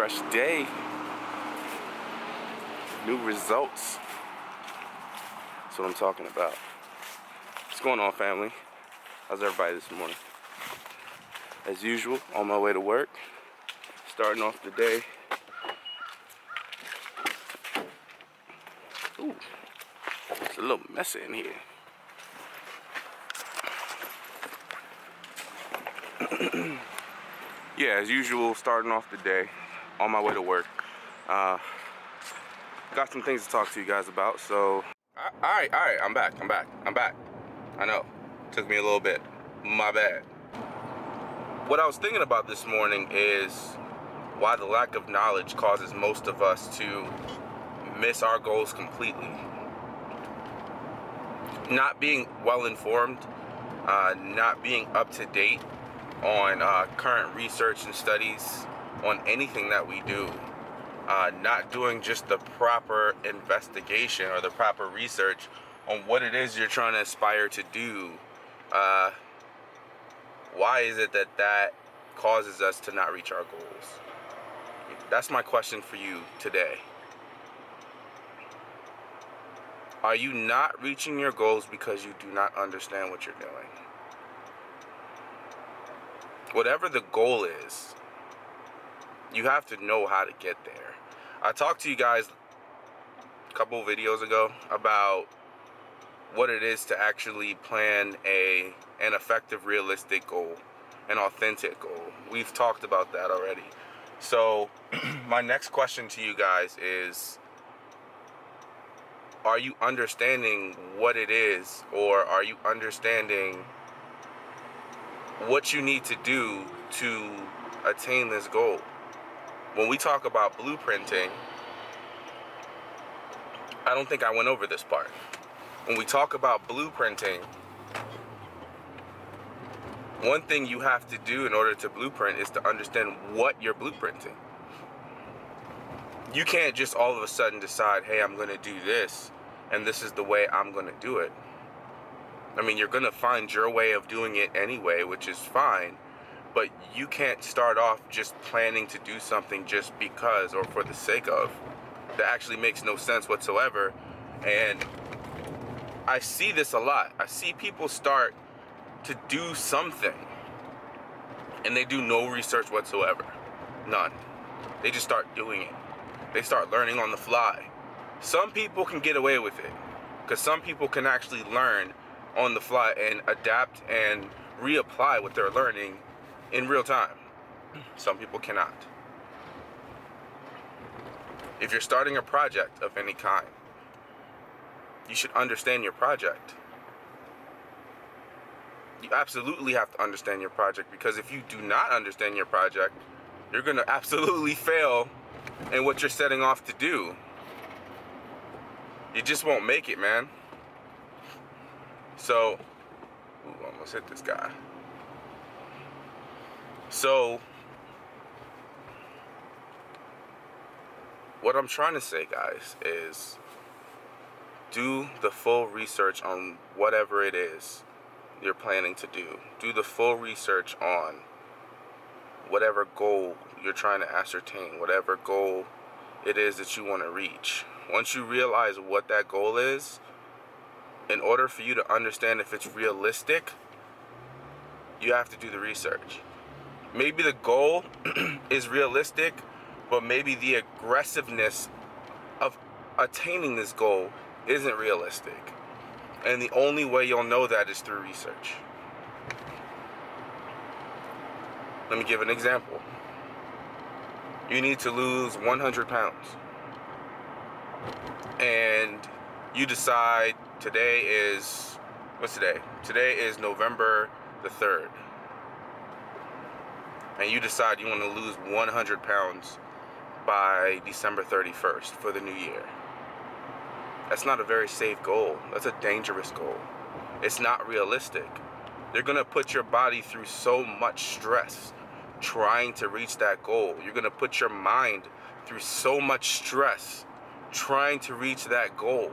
fresh day, new results. That's what I'm talking about. What's going on, family? How's everybody this morning? As usual, on my way to work, starting off the day. Ooh, it's a little messy in here. Yeah, as usual, starting off the day, on my way to work. Got some things to talk to you guys about, so... Alright, I'm back. I know, took me a little bit, my bad. What I was thinking about this morning is why the lack of knowledge causes most of us to miss our goals completely. Not being well informed, not being up to date on current research and studies on anything that we do, not doing just the proper investigation or the proper research on what it is you're trying to aspire to do. Why is it that causes us to not reach our goals? That's my question for you today. Are you not reaching your goals because you do not understand what you're doing? Whatever the goal is, you have to know how to get there. I talked to you guys a couple of videos ago about what it is to actually plan an effective, realistic goal, an authentic goal. We've talked about that already. So my next question to you guys is, are you understanding what it is, or are you understanding what you need to do to attain this goal? When we talk about blueprinting, I don't think I went over this part. When we talk about blueprinting, one thing you have to do in order to blueprint is to understand what you're blueprinting. You can't just all of a sudden decide, hey, I'm going to do this, and this is the way I'm going to do it. I mean, you're going to find your way of doing it anyway, which is fine, but you can't start off just planning to do something just because or for the sake of. That actually makes no sense whatsoever. And I see this a lot. I see people start to do something and they do no research whatsoever. None. They just start doing it. They start learning on the fly. Some people can get away with it because some people can actually learn on the fly and adapt and reapply what they're learning in real time. Some people cannot. If you're starting a project of any kind, you should understand your project. You absolutely have to understand your project, because if you do not understand your project, you're going to absolutely fail in what you're setting off to do. You just won't make it, man. So, almost hit this guy. So, what I'm trying to say, guys, is do the full research on whatever it is you're planning to do. Do the full research on whatever goal you're trying to ascertain, whatever goal it is that you want to reach. Once you realize what that goal is, in order for you to understand if it's realistic, you have to do the research. Maybe the goal is realistic, but maybe the aggressiveness of attaining this goal isn't realistic. And the only way you'll know that is through research. Let me give an example. You need to lose 100 pounds. And you decide today is, what's today? Today is November the 3rd. And you decide you want to lose 100 pounds by December 31st for the new year. That's not a very safe goal. That's a dangerous goal. It's not realistic. You're going to put your body through so much stress trying to reach that goal. You're going to put your mind through so much stress trying to reach that goal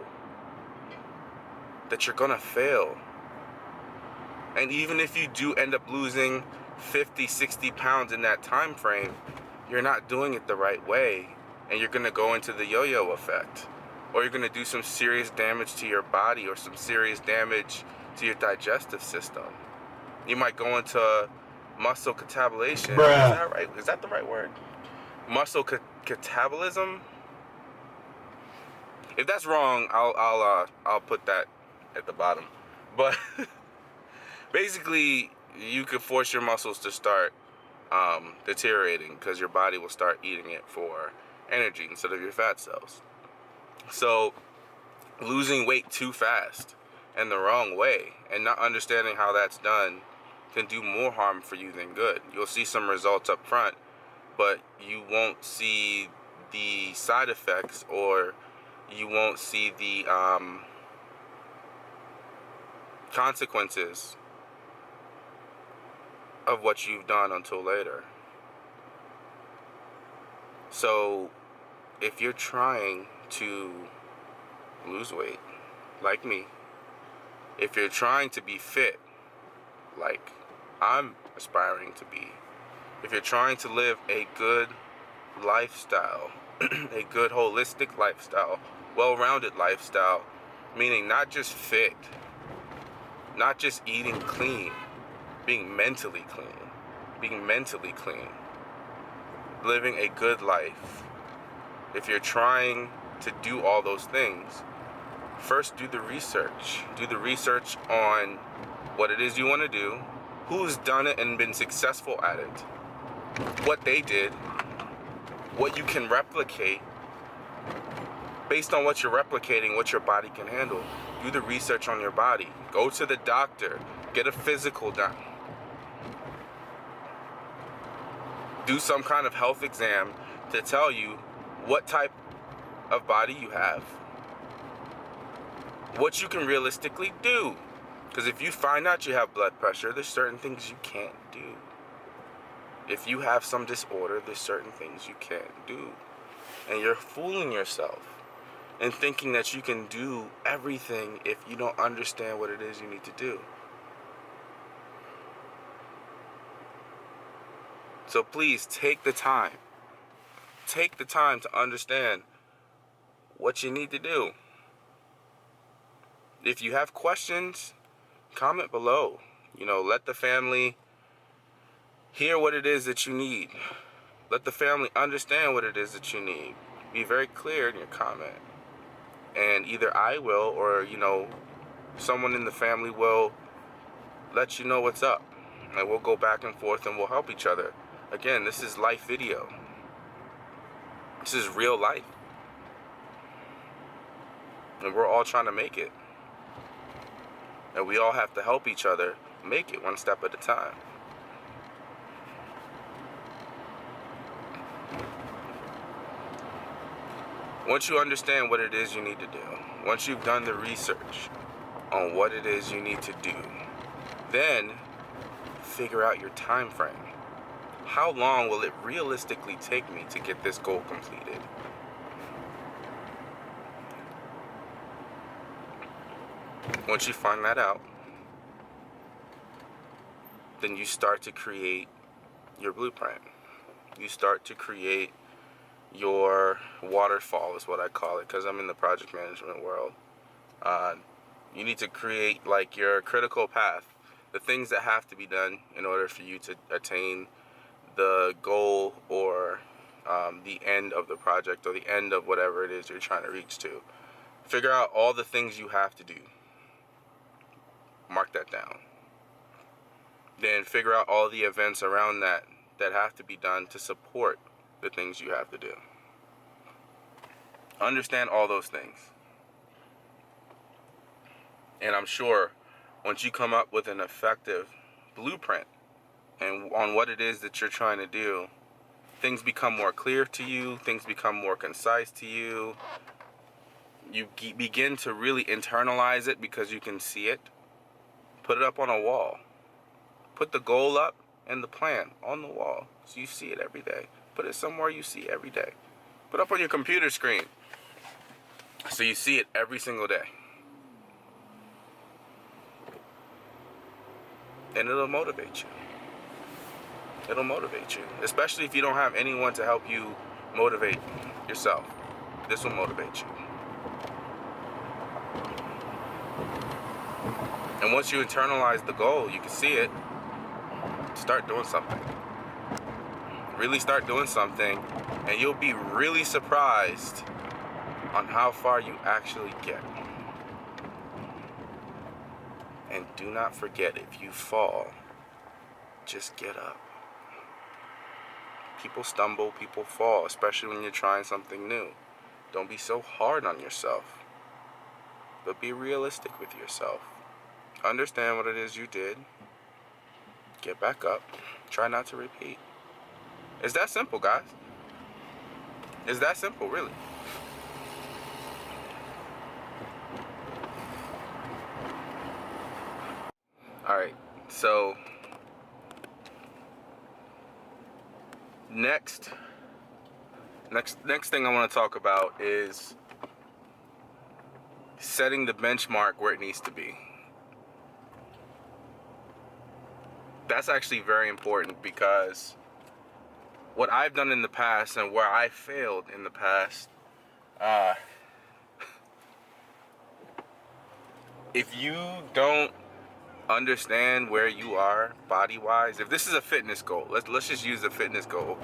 that you're going to fail. And even if you do end up losing 50, 60 pounds in that time frame, you're not doing it the right way, and you're going to go into the yo-yo effect, or you're going to do some serious damage to your body or some serious damage to your digestive system. You might go into muscle catabolism. Bruh. Is that right? Is that the right word? Muscle catabolism? If that's wrong, I'll put that at the bottom. But basically, you could force your muscles to start deteriorating because your body will start eating it for energy instead of your fat cells. So losing weight too fast and the wrong way and not understanding how that's done can do more harm for you than good. You'll see some results up front, but you won't see the side effects, or you won't see the consequences of what you've done until later. So if you're trying to lose weight, like me, if you're trying to be fit, like I'm aspiring to be, if you're trying to live a good lifestyle, a good holistic lifestyle, well-rounded lifestyle, meaning not just fit, not just eating clean, being mentally clean, living a good life. If you're trying to do all those things, first do the research. Do the research on what it is you want to do, who's done it and been successful at it, what they did, what you can replicate. Based on what you're replicating, what your body can handle. Do the research on your body. Go to the doctor. Get a physical done. Do some kind of health exam to tell you what type of body you have, what you can realistically do. Because if you find out you have blood pressure, there's certain things you can't do. If you have some disorder, there's certain things you can't do. And you're fooling yourself and thinking that you can do everything if you don't understand what it is you need to do. So please take the time. Take the time to understand what you need to do. If you have questions, comment below. Let the family hear what it is that you need. Let the family understand what it is that you need. Be very clear in your comment. And either I will, or, someone in the family will let you know what's up. And we'll go back and forth and we'll help each other. Again, this is life video. This is real life. And we're all trying to make it. And we all have to help each other make it one step at a time. Once you understand what it is you need to do, once you've done the research on what it is you need to do, then figure out your time frame. How long will it realistically take me to get this goal completed? Once you find that out, then you start to create your blueprint. You start to create your waterfall, is what I call it, because I'm in the project management world. You need to create like your critical path, the things that have to be done in order for you to attain the goal or the end of the project or the end of whatever it is you're trying to reach to. Figure out all the things you have to do. Mark that down. Then figure out all the events around that have to be done to support the things you have to do. Understand all those things. And I'm sure once you come up with an effective blueprint and on what it is that you're trying to do, things become more clear to you, things become more concise to you. You begin to really internalize it because you can see it. Put it up on a wall. Put the goal up and the plan on the wall so you see it every day. Put it somewhere you see every day. Put it up on your computer screen so you see it every single day. And it'll motivate you. It'll motivate you, especially if you don't have anyone to help you motivate yourself. This will motivate you. And once you internalize the goal, you can see it, start doing something. Really start doing something, and you'll be really surprised on how far you actually get. And do not forget, if you fall, just get up. People stumble, people fall, especially when you're trying something new. Don't be so hard on yourself, but be realistic with yourself. Understand what it is you did. Get back up. Try not to repeat. It's that simple, guys. It's that simple, really. Alright, so next thing I want to talk about is setting the benchmark where it needs to be. That's actually very important, because what I've done in the past and where I failed in the past, if you don't understand where you are body-wise, if this is a fitness goal, let's just use the fitness goal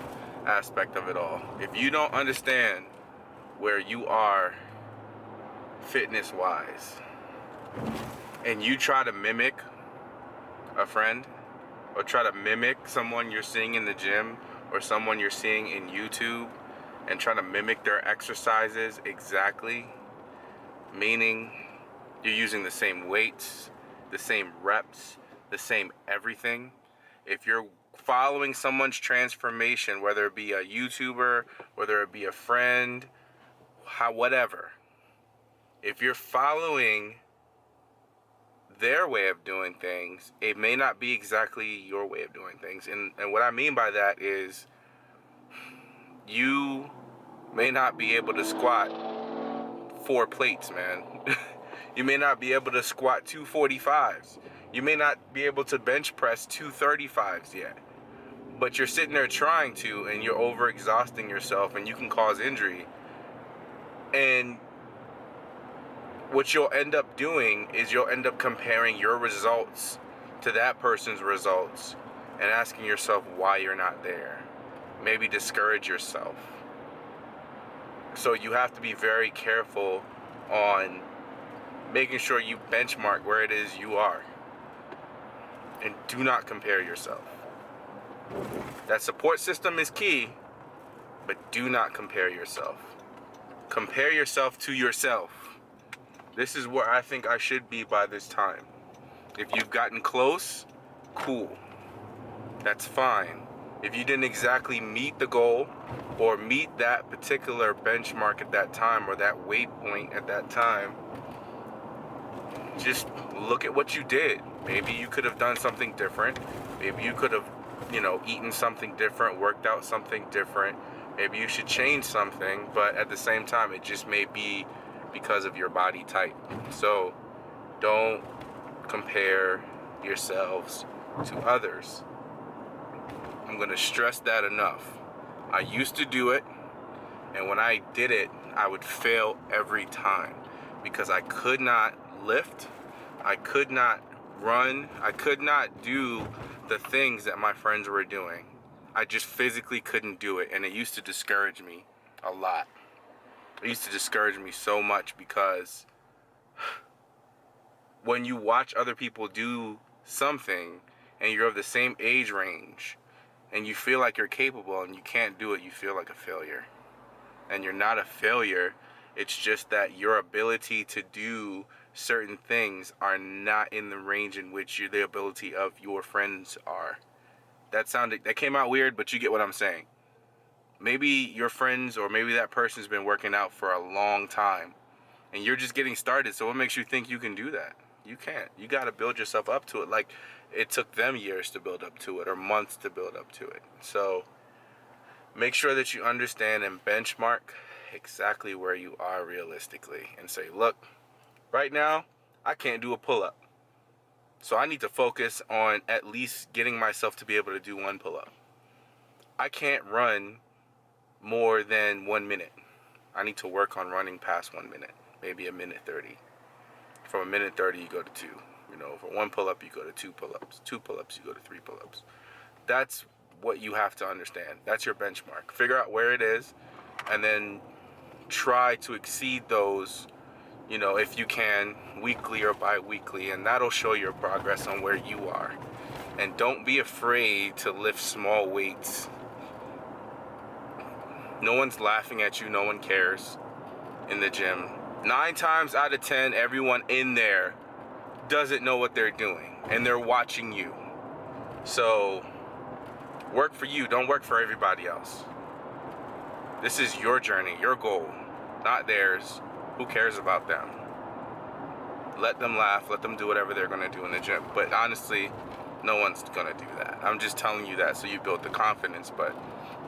aspect of it all. If you don't understand where you are fitness-wise, and you try to mimic a friend, or try to mimic someone you're seeing in the gym, or someone you're seeing in YouTube, and try to mimic their exercises exactly, meaning you're using the same weights, the same reps, the same everything. If you're following someone's transformation, whether it be a YouTuber, whether it be a friend, whatever, if you're following their way of doing things, it may not be exactly your way of doing things. And what I mean by that is, you may not be able to squat 4 plates, man. You may not be able to squat 245s. You may not be able to bench press 235s yet. But you're sitting there trying to, and you're overexhausting yourself, and you can cause injury. And what you'll end up doing is you'll end up comparing your results to that person's results and asking yourself why you're not there. Maybe discourage yourself. So you have to be very careful on making sure you benchmark where it is you are. And do not compare yourself. That support system is key, but do not compare yourself. Compare yourself to yourself. This is where I think I should be by this time. If you've gotten close, cool. That's fine. If you didn't exactly meet the goal or meet that particular benchmark at that time, or that weight point at that time, just look at what you did. Maybe you could have done something different. Maybe you could have, eaten something different, worked out something different. Maybe you should change something, but at the same time, it just may be because of your body type. So don't compare yourselves to others. I'm going to stress that enough. I used to do it, and when I did it, I would fail every time, because I could not lift, I could not run, I could not do the things that my friends were doing. I just physically couldn't do it, and it used to discourage me a lot. It used to discourage me so much, because when you watch other people do something and you're of the same age range and you feel like you're capable and you can't do it, you feel like a failure. And you're not a failure. It's just that your ability to do certain things are not in the range in which the ability of your friends are. That came out weird, but you get what I'm saying. Maybe your friends, or maybe that person's been working out for a long time and you're just getting started. So what makes you think you can do that? You can't. You got to build yourself up to it. Like it took them years to build up to it, or months to build up to it. So make sure that you understand and benchmark exactly where you are realistically, and say, look, right now, I can't do a pull-up. So I need to focus on at least getting myself to be able to do 1 pull-up. I can't run more than 1 minute. I need to work on running past 1 minute, maybe a minute 30. From a minute 30, you go to 2. You know, for 1 pull-up, you go to 2 pull-ups. 2 pull-ups, you go to 3 pull-ups. That's what you have to understand. That's your benchmark. Figure out where it is, and then try to exceed those, you know, if you can, weekly or bi-weekly, and that'll show your progress on where you are. And don't be afraid to lift small weights. No one's laughing at you, no one cares in the gym. 9 times out of 10, everyone in there doesn't know what they're doing, and they're watching you. So work for you, don't work for everybody else. This is your journey, your goal, not theirs. Who cares about them? Let them laugh, let them do whatever they're gonna do in the gym. But honestly, no one's gonna do that. I'm just telling you that so you build the confidence, but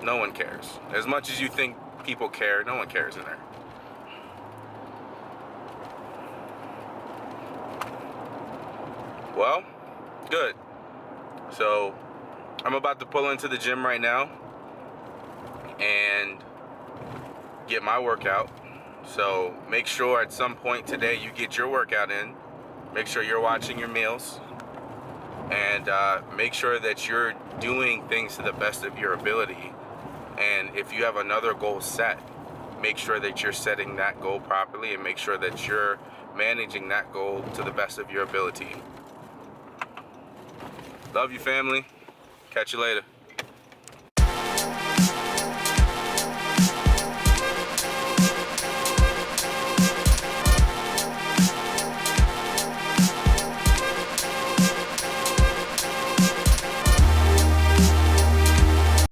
no one cares. As much as you think people care, no one cares in there. Well, good. So I'm about to pull into the gym right now and get my workout. So make sure at some point today you get your workout in. Make sure you're watching your meals, and make sure that you're doing things to the best of your ability. And if you have another goal set, make sure that you're setting that goal properly, and make sure that you're managing that goal to the best of your ability. Love you, family. Catch you later.